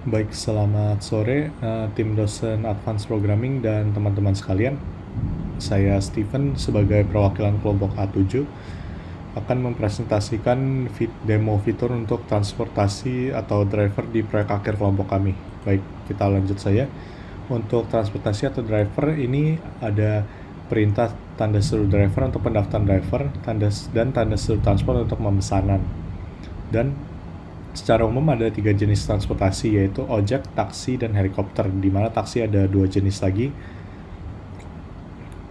Baik, selamat sore tim dosen Advanced Programming dan teman-teman sekalian. Saya Steven sebagai perwakilan kelompok A7 akan mempresentasikan demo fitur untuk transportasi atau driver di proyek akhir kelompok kami. Baik, kita lanjut saja. Untuk transportasi atau driver ini ada perintah tanda seru driver untuk pendaftaran driver dan tanda seru transport untuk pemesanan. Dan secara umum ada 3 jenis transportasi, yaitu ojek, taksi, dan helikopter, di mana taksi ada 2 jenis lagi.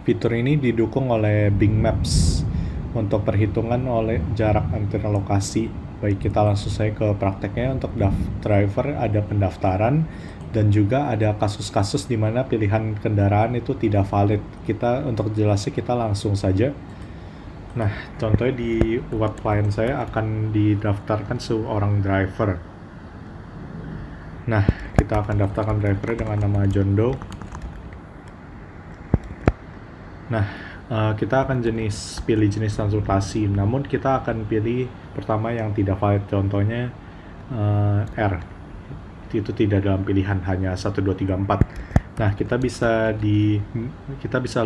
Fitur ini didukung oleh Bing Maps untuk perhitungan oleh jarak antara lokasi. Baik, kita langsung saja ke prakteknya. Untuk driver ada pendaftaran dan juga ada kasus-kasus di mana pilihan kendaraan itu tidak valid. Untuk jelasnya kita langsung saja. Nah, contohnya di web client saya akan didaftarkan seorang driver. Nah, kita akan daftarkan driver dengan nama John Doe. Nah, kita akan pilih jenis transportasi, namun kita akan pilih pertama yang tidak valid, contohnya R. Itu tidak dalam pilihan, hanya 1, 2, 3, 4. Nah, kita bisa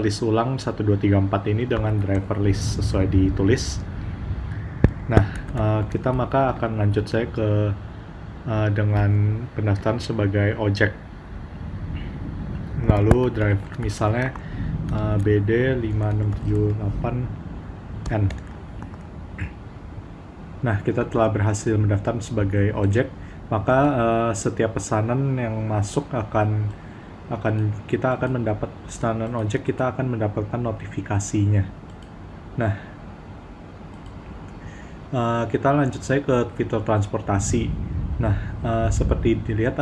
list ulang 1, 2, 3, 4 ini dengan driver list sesuai ditulis. Nah, kita maka akan lanjut saya ke dengan pendaftaran sebagai ojek. Lalu driver misalnya BD 5678N. Nah, kita telah berhasil mendaftar sebagai ojek, maka setiap pesanan yang masuk kita akan mendapat pesanan ojek, kita akan mendapatkan notifikasinya. Nah, kita lanjut saya ke fitur transportasi. Nah, seperti dilihat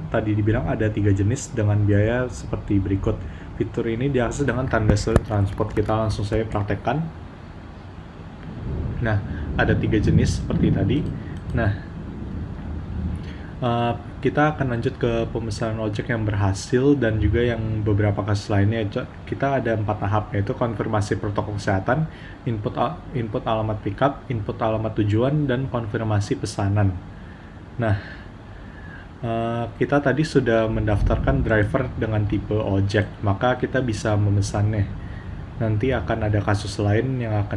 tadi dibilang ada 3 jenis dengan biaya seperti berikut. Fitur ini diakses dengan tanda seru transport. Kita langsung saya praktekkan. Nah, ada 3 jenis seperti tadi. Nah, kita akan lanjut ke pemesanan ojek yang berhasil dan juga yang beberapa kasus lainnya. Kita ada 4 tahap, yaitu konfirmasi protokol kesehatan, input alamat pickup, input alamat tujuan, dan konfirmasi pesanan. Nah, kita tadi sudah mendaftarkan driver dengan tipe ojek, maka kita bisa memesannya. Nanti akan ada kasus lain yang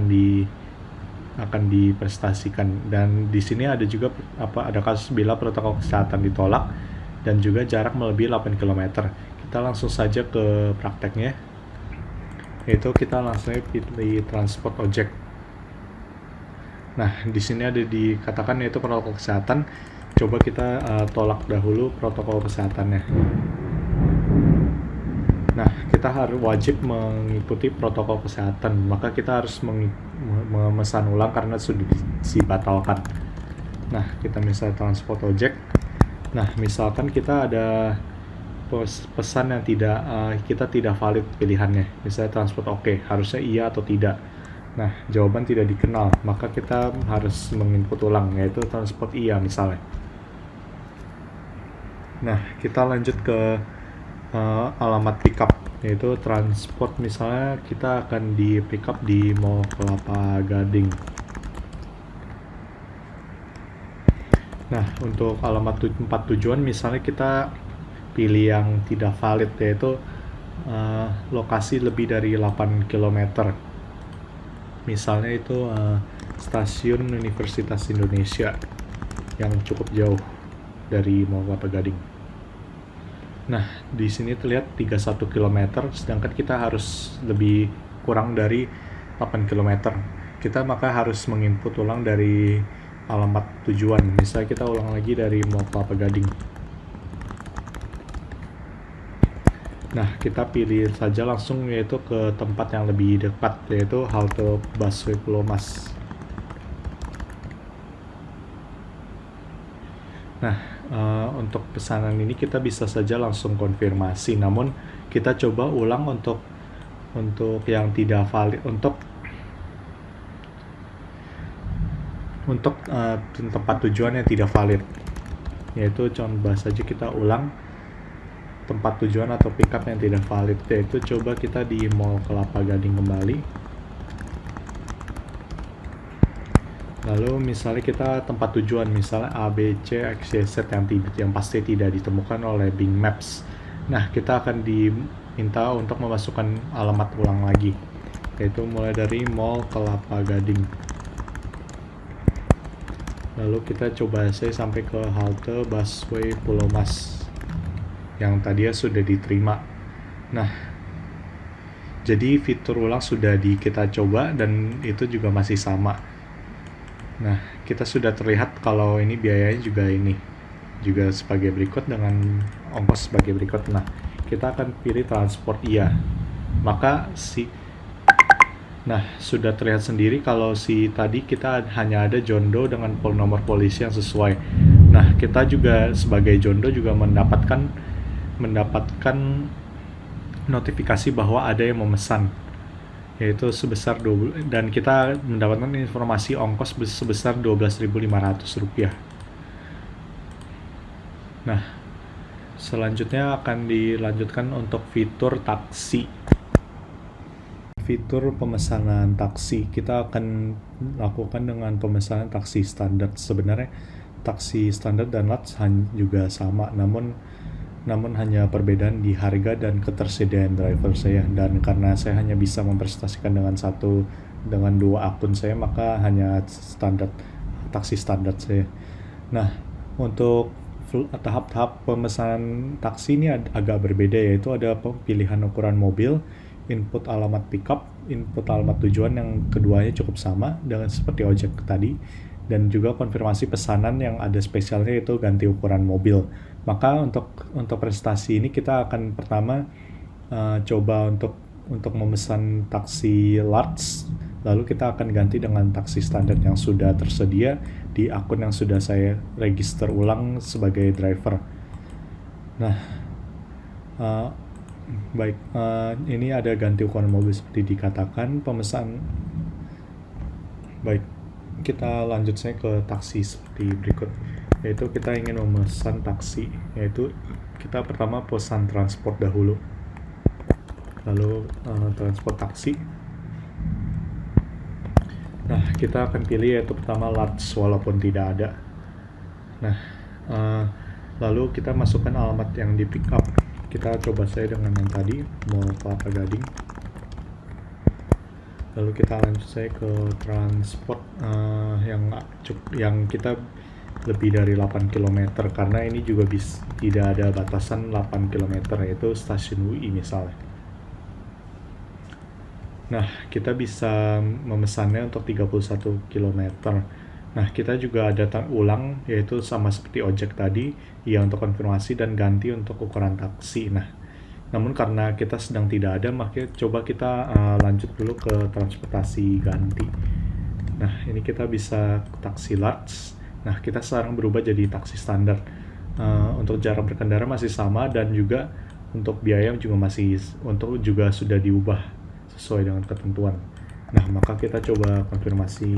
akan diprestasikan, dan di sini ada juga ada kasus bila protokol kesehatan ditolak dan juga jarak melebihi 8 km. Kita langsung saja ke prakteknya, yaitu kita langsung pilih transport ojek. Nah, di sini ada dikatakan yaitu protokol kesehatan. Coba kita tolak dahulu protokol kesehatannya. Nah, kita harus wajib mengikuti protokol kesehatan, maka kita harus memesan ulang karena sudah dibatalkan. Nah, kita misalnya transport ojek. Nah, misalkan kita ada pesan yang kita tidak valid pilihannya, misalnya transport oke, harusnya iya atau tidak. Nah, jawaban tidak dikenal, maka kita harus menginput ulang, yaitu transport iya misalnya. Nah, kita lanjut ke alamat pickup, yaitu transport misalnya kita akan di pickup di Mall Kelapa Gading. Nah, untuk alamat tempat tujuan misalnya kita pilih yang tidak valid, yaitu lokasi lebih dari 8 km. Misalnya itu stasiun Universitas Indonesia yang cukup jauh dari Mall Kelapa Gading. Nah, di sini terlihat 31 km, sedangkan kita harus lebih kurang dari 8 km. Kita maka harus menginput ulang dari alamat tujuan. Misalnya kita ulang lagi dari Mall Kelapa Gading. Nah, kita pilih saja langsung yaitu ke tempat yang lebih dekat, yaitu halte busway Pulau Mas. Nah, untuk pesanan ini kita bisa saja langsung konfirmasi, namun kita coba ulang untuk yang tidak valid, untuk tempat tujuan yang tidak valid, yaitu coba saja kita ulang tempat tujuan atau pickup yang tidak valid, yaitu coba kita di Mall Kelapa Gading kembali. Lalu misalnya kita tempat tujuan, misalnya A, B, C, X, Y, Z yang pasti tidak ditemukan oleh Bing Maps. Nah, kita akan diminta untuk memasukkan alamat ulang lagi, yaitu mulai dari Mall Kelapa Gading. Lalu kita coba saya sampai ke halte busway Pulau Mas yang tadinya sudah diterima. Nah, jadi fitur ulang sudah kita coba dan itu juga masih sama. Nah, kita sudah terlihat kalau ini biayanya juga sebagai berikut dengan ongkos sebagai berikut. Nah, kita akan pilih transport iya. Maka Nah, sudah terlihat sendiri kalau tadi kita hanya ada Jondo dengan nomor polisi yang sesuai. Nah, kita juga sebagai Jondo juga mendapatkan notifikasi bahwa ada yang memesan, yaitu sebesar dan kita mendapatkan informasi ongkos sebesar Rp12.500. Nah, selanjutnya akan dilanjutkan untuk fitur taksi. Fitur pemesanan taksi kita akan lakukan dengan pemesanan taksi standar. Sebenarnya taksi standar dan LATS juga sama, namun hanya perbedaan di harga dan ketersediaan driver saya. Dan karena saya hanya bisa mempresentasikan dengan dua akun saya, maka hanya taksi standar saya. Nah, untuk tahap-tahap pemesanan taksi ini agak berbeda, yaitu ada pilihan ukuran mobil, input alamat pickup, input alamat tujuan, yang keduanya cukup sama dengan seperti ojek tadi, dan juga konfirmasi pesanan yang ada spesialnya yaitu ganti ukuran mobil. Maka untuk prestasi ini kita akan pertama coba untuk memesan taksi large, lalu kita akan ganti dengan taksi standar yang sudah tersedia di akun yang sudah saya register ulang sebagai driver. Nah, baik, ini ada ganti ukuran mobil seperti dikatakan pemesan. Baik, kita lanjut saya ke taksi seperti berikut, yaitu kita ingin memesan taksi, yaitu kita pertama pesan transport dahulu, lalu transport taksi. Nah, kita akan pilih yaitu pertama large walaupun tidak ada. Nah, lalu kita masukkan alamat yang di pick up. Kita coba saya dengan yang tadi, Mall Kelapa Gading. Lalu kita lanjut saya ke transport yang kita lebih dari 8 km, karena ini juga tidak ada batasan 8 km, yaitu stasiun UI misalnya. Nah, kita bisa memesannya untuk 31 km. Nah, kita juga ada ulang, yaitu sama seperti ojek tadi, ya untuk konfirmasi dan ganti untuk ukuran taksi. Nah, namun karena kita sedang tidak ada, maka coba kita lanjut dulu ke transportasi ganti. Nah, ini kita bisa taksi large. Nah, kita sekarang berubah jadi taksi standar. Untuk jarak berkendara masih sama, dan juga untuk biaya juga sudah diubah sesuai dengan ketentuan. Nah, maka kita coba konfirmasi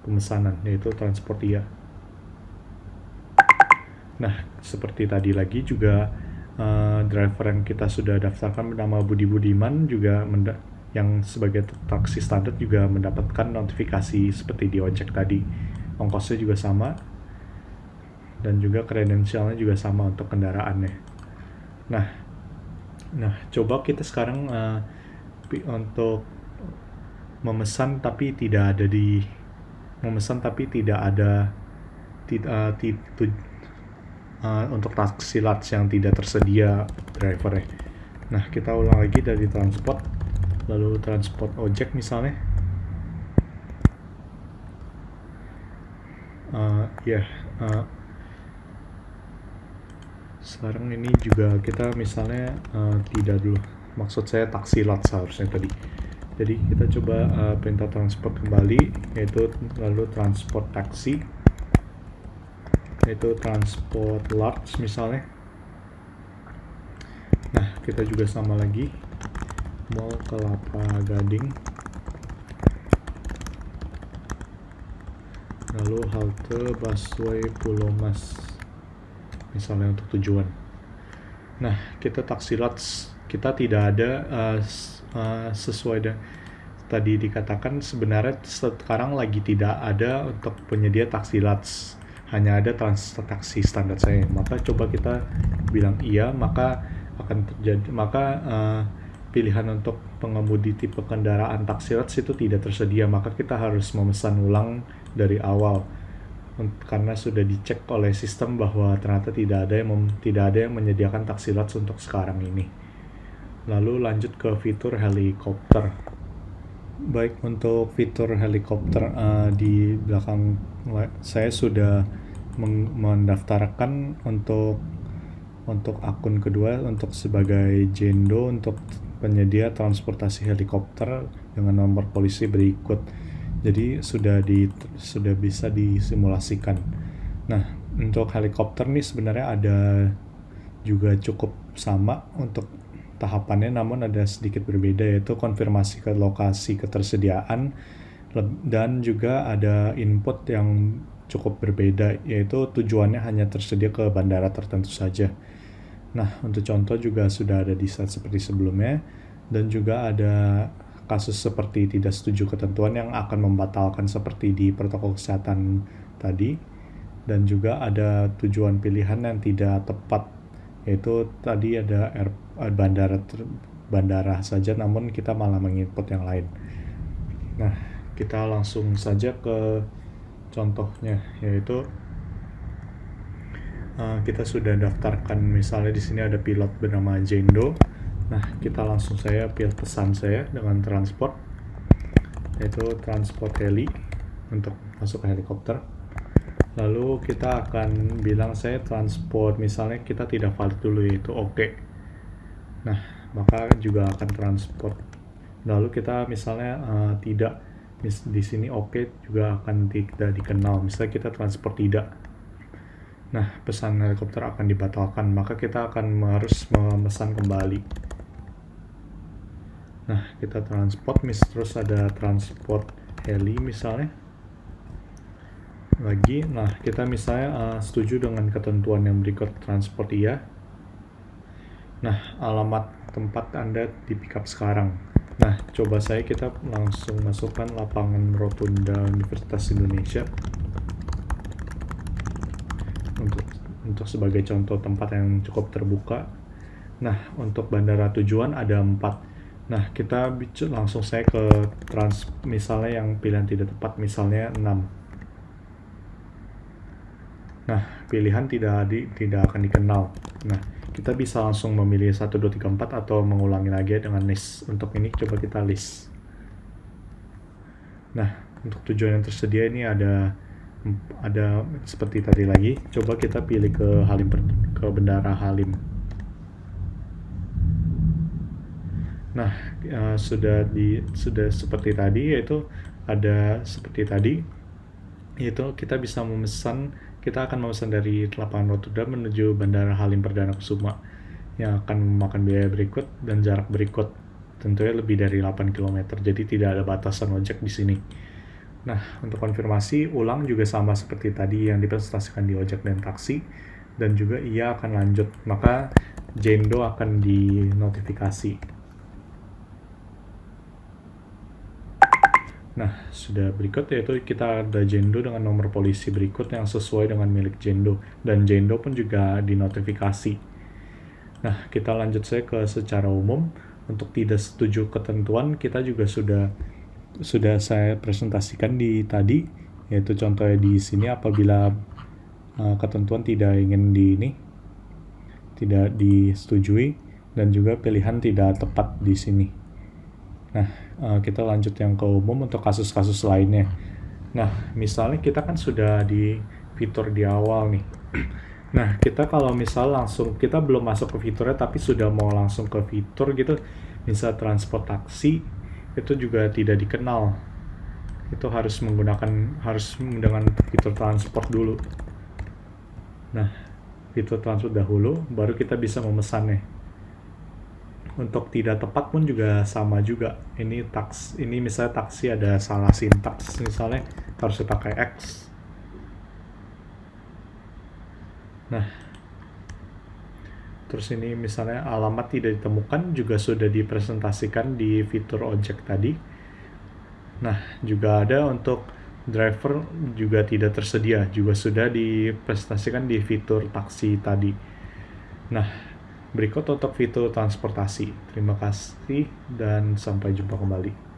pemesanan, yaitu transport iya. Nah, seperti tadi lagi juga driver yang kita sudah daftarkan bernama Budi Budiman juga yang sebagai taksi standar juga mendapatkan notifikasi seperti di ojek tadi. Ongkosnya juga sama dan juga kredensialnya juga sama untuk kendaraannya. Nah, coba kita sekarang untuk memesan tapi tidak ada untuk taksi large yang tidak tersedia drivernya. Nah, kita ulang lagi dari transport, lalu transport ojek misalnya. Sekarang ini juga kita misalnya tidak dulu, maksud saya taksi large seharusnya tadi. Jadi kita coba perintah transport kembali, yaitu lalu transport taksi, yaitu transport large misalnya. Nah, kita juga sama lagi, Mall Kelapa Gading, lalu halte busway Pulau Mas misalnya untuk tujuan. Nah, kita taksi large, kita tidak ada sesuai dengan tadi dikatakan sebenarnya sekarang lagi tidak ada untuk penyedia taksi Lats, hanya ada taksi standar saya. Maka coba kita bilang iya, maka akan terjadi, maka pilihan untuk pengemudi tipe kendaraan taksi Lats itu tidak tersedia, maka kita harus memesan ulang dari awal karena sudah dicek oleh sistem bahwa ternyata tidak ada yang menyediakan taksi Lats untuk sekarang ini. Lalu lanjut ke fitur helikopter. Baik, untuk fitur helikopter di belakang saya sudah mendaftarkan untuk akun kedua untuk sebagai Jendo untuk penyedia transportasi helikopter dengan nomor polisi berikut. Jadi sudah bisa disimulasikan. Nah, untuk helikopter nih sebenarnya ada juga cukup sama untuk tahapannya, namun ada sedikit berbeda, yaitu konfirmasi ke lokasi ketersediaan dan juga ada input yang cukup berbeda, yaitu tujuannya hanya tersedia ke bandara tertentu saja. Nah, untuk contoh juga sudah ada di slide seperti sebelumnya, dan juga ada kasus seperti tidak setuju ketentuan yang akan membatalkan seperti di protokol kesehatan tadi, dan juga ada tujuan pilihan yang tidak tepat, yaitu tadi ada bandara saja namun kita malah menginput yang lain. Nah, kita langsung saja ke contohnya, yaitu kita sudah daftarkan, misalnya di sini ada pilot bernama Jendo. Nah, kita langsung saya pilih pesan saya dengan transport, yaitu transport heli untuk masuk ke helikopter. Lalu kita akan bilang saya transport, misalnya kita tidak valid dulu, yaitu oke. Nah, maka juga akan transport. Lalu kita misalnya tidak, di sini oke juga akan tidak dikenal, misalnya kita transport tidak. Nah, pesan helikopter akan dibatalkan, maka kita akan harus memesan kembali. Nah, kita transport, terus ada transport heli misalnya lagi. Nah, kita misalnya setuju dengan ketentuan yang berikut, transport iya. Nah, alamat tempat Anda di pick up sekarang. Nah, coba kita langsung masukkan lapangan Rotunda Universitas Indonesia untuk sebagai contoh tempat yang cukup terbuka. Nah, untuk bandara tujuan ada 4. Nah, kita langsung ke misalnya yang pilihan tidak tepat, misalnya 6. Nah, pilihan tidak akan dikenal. Nah, kita bisa langsung memilih 1, 2, 3, 4 atau mengulangi lagi dengan list. Untuk ini coba kita list. Nah, untuk tujuan yang tersedia ini ada seperti tadi lagi. Coba kita pilih ke Bandara Halim. Nah, sudah seperti tadi, yaitu ada seperti tadi, yaitu kita akan memesan dari lapangan Rotunda menuju Bandara Halim Perdana Kusuma yang akan memakan biaya berikut dan jarak berikut, tentunya lebih dari 8 km. Jadi tidak ada batasan ojek di sini. Nah, untuk konfirmasi ulang juga sama seperti tadi yang dipresentasikan di ojek dan taksi, dan juga ia akan lanjut, maka Jendo akan dinotifikasi. Nah, sudah berikut, yaitu kita ada Jendo dengan nomor polisi berikut yang sesuai dengan milik Jendo, dan Jendo pun juga dinotifikasi. Nah, kita lanjut ke secara umum. Untuk tidak setuju ketentuan, kita juga sudah saya presentasikan di tadi, yaitu contohnya di sini apabila ketentuan tidak disetujui, dan juga pilihan tidak tepat di sini. Nah, kita lanjut yang ke umum untuk kasus-kasus lainnya. Nah, misalnya kita kan sudah di fitur di awal nih. Nah, kita kalau kita belum masuk ke fiturnya tapi sudah mau langsung ke fitur gitu, misal transport taksi, itu juga tidak dikenal. Itu harus dengan fitur transport dulu. Nah, fitur transport dahulu, baru kita bisa memesannya. Untuk tidak tepat pun juga sama juga. Ini misalnya taksi ada salah sintaks, misalnya harus pakai X. Nah, terus ini misalnya alamat tidak ditemukan juga sudah dipresentasikan di fitur ojek tadi. Nah, juga ada untuk driver juga tidak tersedia, juga sudah dipresentasikan di fitur taksi tadi. Nah, berikut untuk fitur transportasi. Terima kasih dan sampai jumpa kembali.